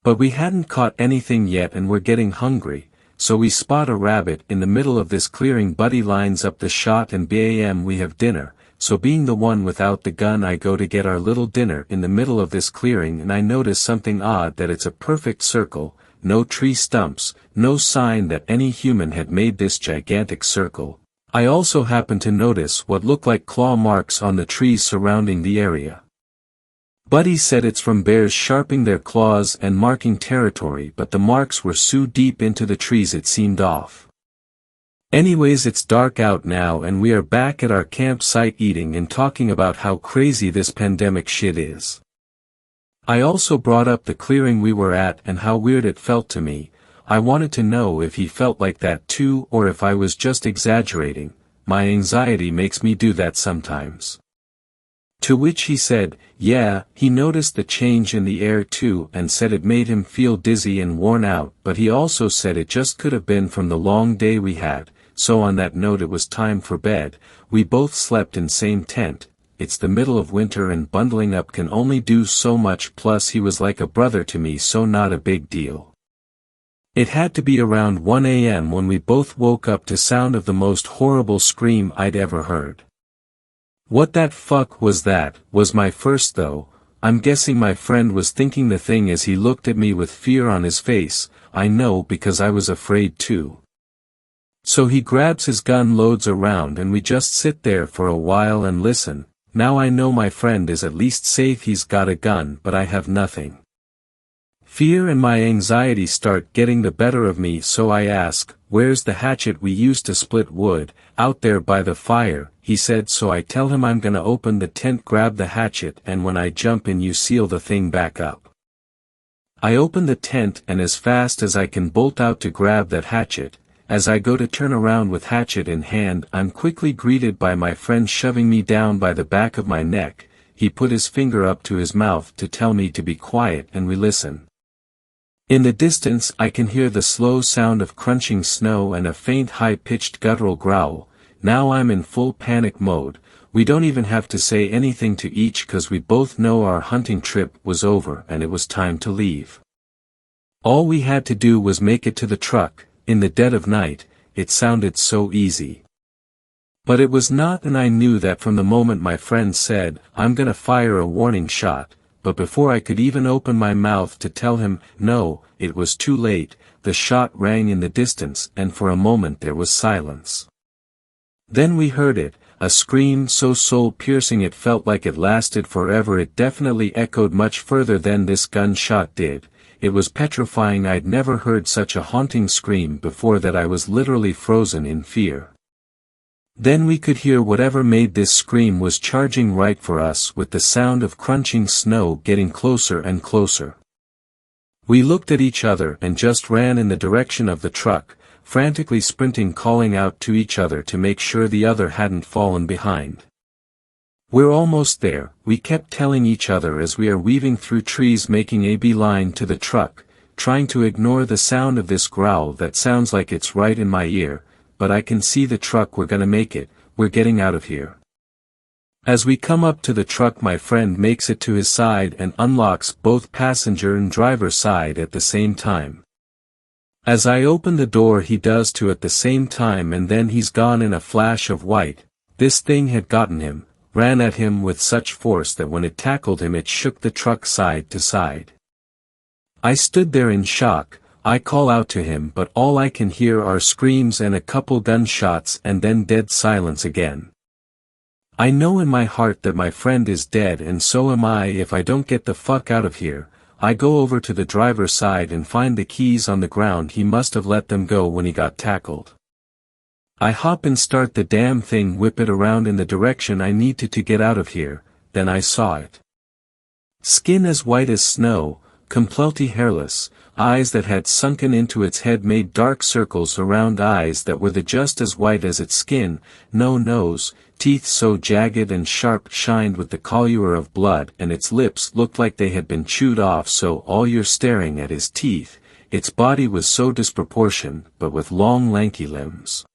But we hadn't caught anything yet and we're getting hungry. So we spot a rabbit in the middle of this clearing. Buddy lines up the shot and bam, we have dinner. So being the one without the gun, I go to get our little dinner in the middle of this clearing, and I notice something odd, that it's a perfect circle, no tree stumps, no sign that any human had made this gigantic circle. I also happen to notice what look like claw marks on the trees surrounding the area. Buddy said it's from bears sharpening their claws and marking territory, but the marks were so deep into the trees it seemed off. Anyways, it's dark out now and we are back at our campsite eating and talking about how crazy this pandemic shit is. I also brought up the clearing we were at and how weird it felt to me. I wanted to know if he felt like that too or if I was just exaggerating. My anxiety makes me do that sometimes. To which he said, yeah, he noticed the change in the air too and said it made him feel dizzy and worn out, but he also said it just could have been from the long day we had. So on that note, it was time for bed. We both slept in same tent. It's the middle of winter and bundling up can only do so much, plus he was like a brother to me, so not a big deal. It had to be around 1 a.m. when we both woke up to sound of the most horrible scream I'd ever heard. What that fuck was that, was my first though. I'm guessing my friend was thinking the thing as he looked at me with fear on his face. I know because I was afraid too. So he grabs his gun, loads around, and we just sit there for a while and listen. Now I know my friend is at least safe, he's got a gun, but I have nothing. Fear and my anxiety start getting the better of me, so I ask, where's the hatchet we used to split wood? Out there by the fire, he said, so I tell him I'm gonna open the tent, grab the hatchet, and when I jump in you seal the thing back up. I open the tent and as fast as I can bolt out to grab that hatchet. As I go to turn around with hatchet in hand, I'm quickly greeted by my friend shoving me down by the back of my neck. He put his finger up to his mouth to tell me to be quiet, and we listen. In the distance I can hear the slow sound of crunching snow and a faint high-pitched guttural growl. Now I'm in full panic mode. We don't even have to say anything to each cause we both know our hunting trip was over and it was time to leave. All we had to do was make it to the truck. In the dead of night, it sounded so easy. But it was not, and I knew that from the moment my friend said, I'm gonna fire a warning shot, but before I could even open my mouth to tell him, no, it was too late. The shot rang in the distance and for a moment there was silence. Then we heard it, a scream so soul-piercing it felt like it lasted forever. It definitely echoed much further than this gunshot did. It was petrifying. I'd never heard such a haunting scream before that I was literally frozen in fear. Then we could hear whatever made this scream was charging right for us, with the sound of crunching snow getting closer and closer. We looked at each other and just ran in the direction of the truck, frantically sprinting, calling out to each other to make sure the other hadn't fallen behind. We're almost there, we kept telling each other as we are weaving through trees, making a beeline to the truck, trying to ignore the sound of this growl that sounds like it's right in my ear, but I can see the truck. We're gonna make it, we're getting out of here. As we come up to the truck, my friend makes it to his side and unlocks both passenger and driver side at the same time. As I open the door he does too at the same time, and then he's gone in a flash of white. This thing had gotten him. Ran at him with such force that when it tackled him it shook the truck side to side. I stood there in shock. I call out to him, but all I can hear are screams and a couple gunshots and then dead silence again. I know in my heart that my friend is dead, and so am I if I don't get the fuck out of here. I go over to the driver's side and find the keys on the ground. He must have let them go when he got tackled. I hop and start the damn thing, whip it around in the direction I needed to get out of here. Then I saw it. Skin as white as snow, completely hairless, eyes that had sunken into its head made dark circles around eyes that were just as white as its skin, no nose, teeth so jagged and sharp shined with the color of blood, and its lips looked like they had been chewed off, so all you're staring at is teeth. Its body was so disproportioned, but with long lanky limbs.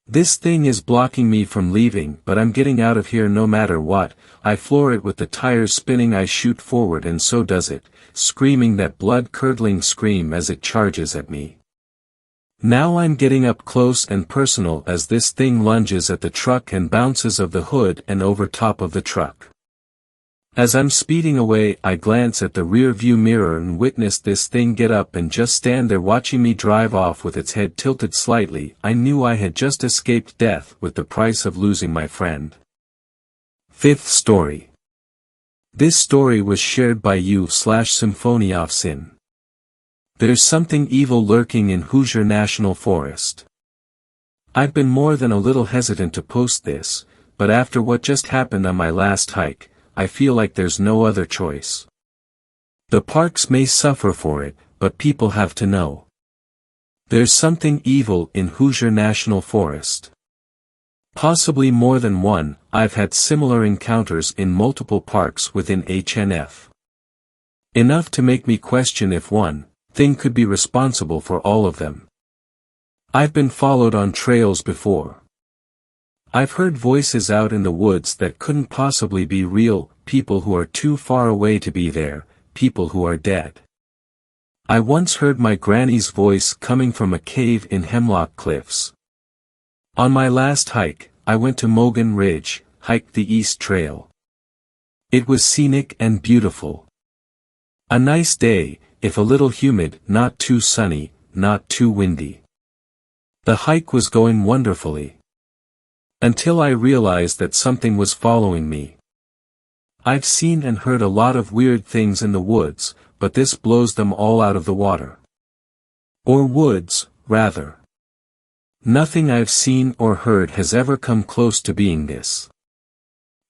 This thing is blocking me from leaving, but I'm getting out of here no matter what. I floor it with the tires spinning. I shoot forward and so does it, screaming that blood-curdling scream as it charges at me. Now I'm getting up close and personal as this thing lunges at the truck and bounces of the hood and over top of the truck. As I'm speeding away, I glance at the rear view mirror and witness this thing get up and just stand there watching me drive off with its head tilted slightly. I knew I had just escaped death with the price of losing my friend. Fifth story. This story was shared by you/Symphoniofsin. There's something evil lurking in Hoosier National Forest. I've been more than a little hesitant to post this, but after what just happened on my last hike, I feel like there's no other choice. The parks may suffer for it, but people have to know. There's something evil in Hoosier National Forest. Possibly more than one. I've had similar encounters in multiple parks within HNF. Enough to make me question if one thing could be responsible for all of them. I've been followed on trails before. I've heard voices out in the woods that couldn't possibly be real, people who are too far away to be there, people who are dead. I once heard my granny's voice coming from a cave in Hemlock Cliffs. On my last hike, I went to Mogan Ridge, hiked the East Trail. It was scenic and beautiful. A nice day, if a little humid, not too sunny, not too windy. The hike was going wonderfully. Until I realized that something was following me. I've seen and heard a lot of weird things in the woods, but this blows them all out of the water. Or woods, rather. Nothing I've seen or heard has ever come close to being this.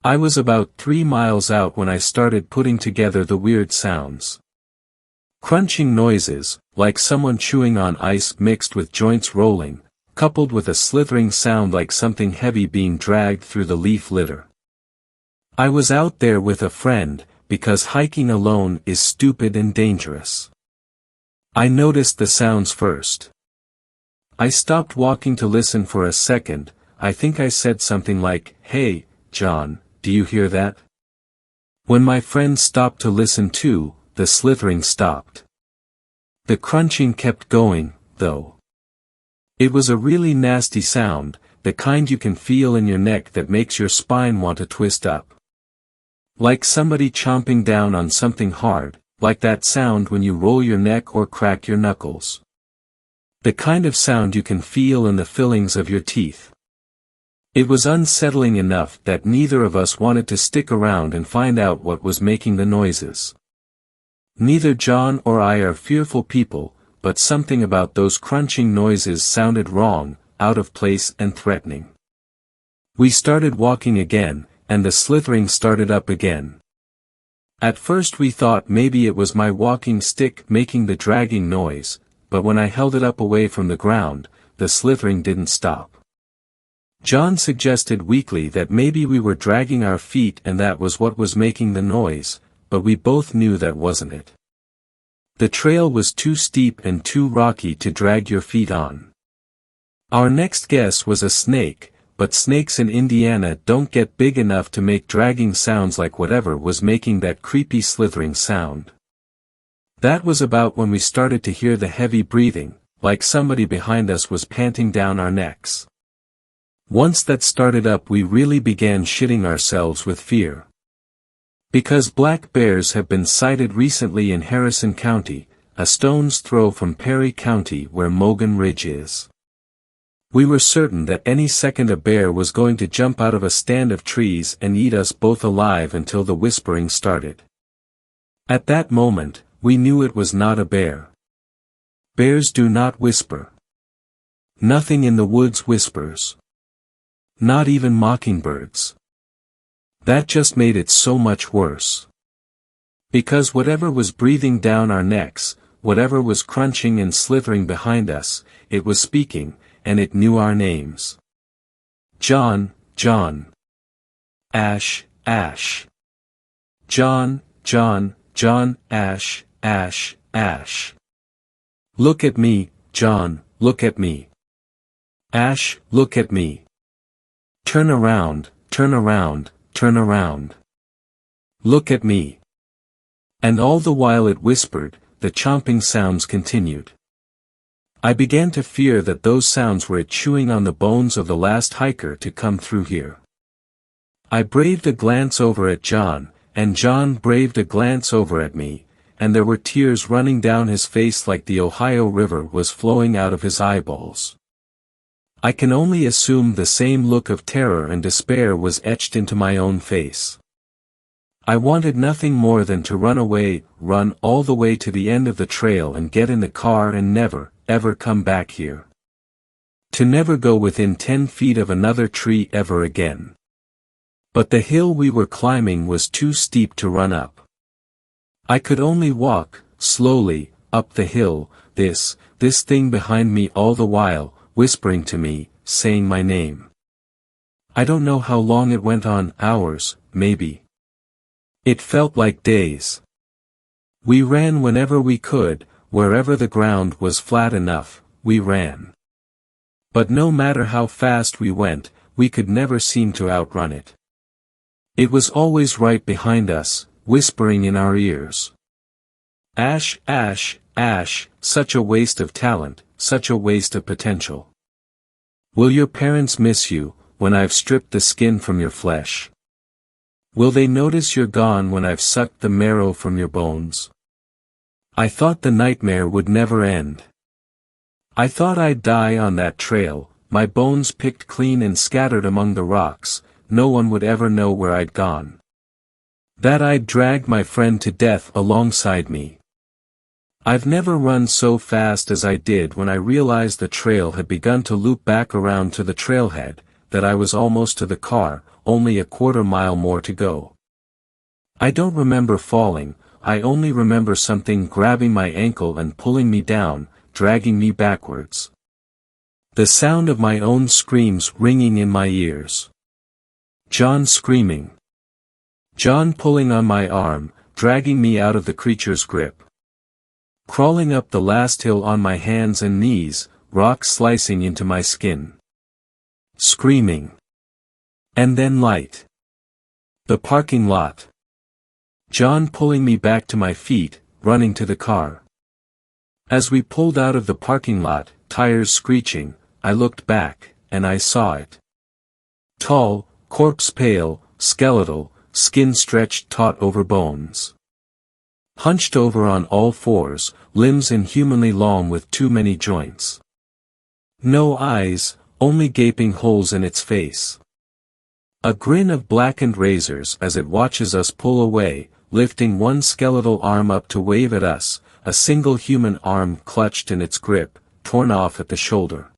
I was about 3 miles out when I started putting together the weird sounds. Crunching noises, like someone chewing on ice mixed with joints rolling, coupled with a slithering sound like something heavy being dragged through the leaf litter. I was out there with a friend, because hiking alone is stupid and dangerous. I noticed the sounds first. I stopped walking to listen for a second. I think I said something like, "Hey, John, do you hear that?" When my friend stopped to listen too, the slithering stopped. The crunching kept going, though. It was a really nasty sound, the kind you can feel in your neck that makes your spine want to twist up. Like somebody chomping down on something hard, like that sound when you roll your neck or crack your knuckles. The kind of sound you can feel in the fillings of your teeth. It was unsettling enough that neither of us wanted to stick around and find out what was making the noises. Neither John or I are fearful people, but something about those crunching noises sounded wrong, out of place and threatening. We started walking again, and the slithering started up again. At first we thought maybe it was my walking stick making the dragging noise, but when I held it up away from the ground, the slithering didn't stop. John suggested weakly that maybe we were dragging our feet and that was what was making the noise, but we both knew that wasn't it. The trail was too steep and too rocky to drag your feet on. Our next guess was a snake, but snakes in Indiana don't get big enough to make dragging sounds like whatever was making that creepy slithering sound. That was about when we started to hear the heavy breathing, like somebody behind us was panting down our necks. Once that started up we really began shitting ourselves with fear. Because black bears have been sighted recently in Harrison County, a stone's throw from Perry County where Mogan Ridge is. We were certain that any second a bear was going to jump out of a stand of trees and eat us both alive until the whispering started. At that moment, we knew it was not a bear. Bears do not whisper. Nothing in the woods whispers. Not even mockingbirds. That just made it so much worse. Because whatever was breathing down our necks, whatever was crunching and slithering behind us, it was speaking, and it knew our names. John, John. Ash, Ash. John, John, John, Ash, Ash, Ash. Look at me, John, look at me. Ash, look at me. Turn around, turn around, turn around. Look at me. And all the while it whispered, the chomping sounds continued. I began to fear that those sounds were it chewing on the bones of the last hiker to come through here. I braved a glance over at John, and John braved a glance over at me, and there were tears running down his face like the Ohio River was flowing out of his eyeballs. I can only assume the same look of terror and despair was etched into my own face. I wanted nothing more than to run away, run all the way to the end of the trail and get in the car and never, ever come back here. To never go within 10 feet of another tree ever again. But the hill we were climbing was too steep to run up. I could only walk, slowly, up the hill, this thing behind me all the while, whispering to me, saying my name. I don't know how long it went on, hours, maybe. It felt like days. We ran whenever we could, wherever the ground was flat enough, we ran. But no matter how fast we went, we could never seem to outrun it. It was always right behind us, whispering in our ears. Ash, Ash, Ash, such a waste of talent, such a waste of potential. Will your parents miss you, when I've stripped the skin from your flesh? Will they notice you're gone when I've sucked the marrow from your bones? I thought the nightmare would never end. I thought I'd die on that trail, my bones picked clean and scattered among the rocks, no one would ever know where I'd gone. That I'd dragged my friend to death alongside me. I've never run so fast as I did when I realized the trail had begun to loop back around to the trailhead, that I was almost to the car, only a quarter mile more to go. I don't remember falling, I only remember something grabbing my ankle and pulling me down, dragging me backwards. The sound of my own screams ringing in my ears. John screaming. John pulling on my arm, dragging me out of the creature's grip. Crawling up the last hill on my hands and knees, rocks slicing into my skin. Screaming. And then light. The parking lot. John pulling me back to my feet, running to the car. As we pulled out of the parking lot, tires screeching, I looked back, and I saw it. Tall, corpse pale, skeletal, skin stretched taut over bones. Hunched over on all fours, limbs inhumanly long with too many joints. No eyes, only gaping holes in its face. A grin of blackened razors as it watches us pull away, lifting one skeletal arm up to wave at us, a single human arm clutched in its grip, torn off at the shoulder.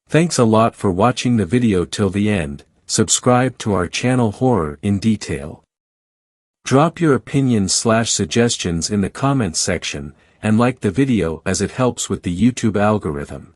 Thanks a lot for watching the video till the end. Subscribe to our channel Horror in Detail. Drop your opinions/suggestions in the comments section, and like the video as it helps with the YouTube algorithm.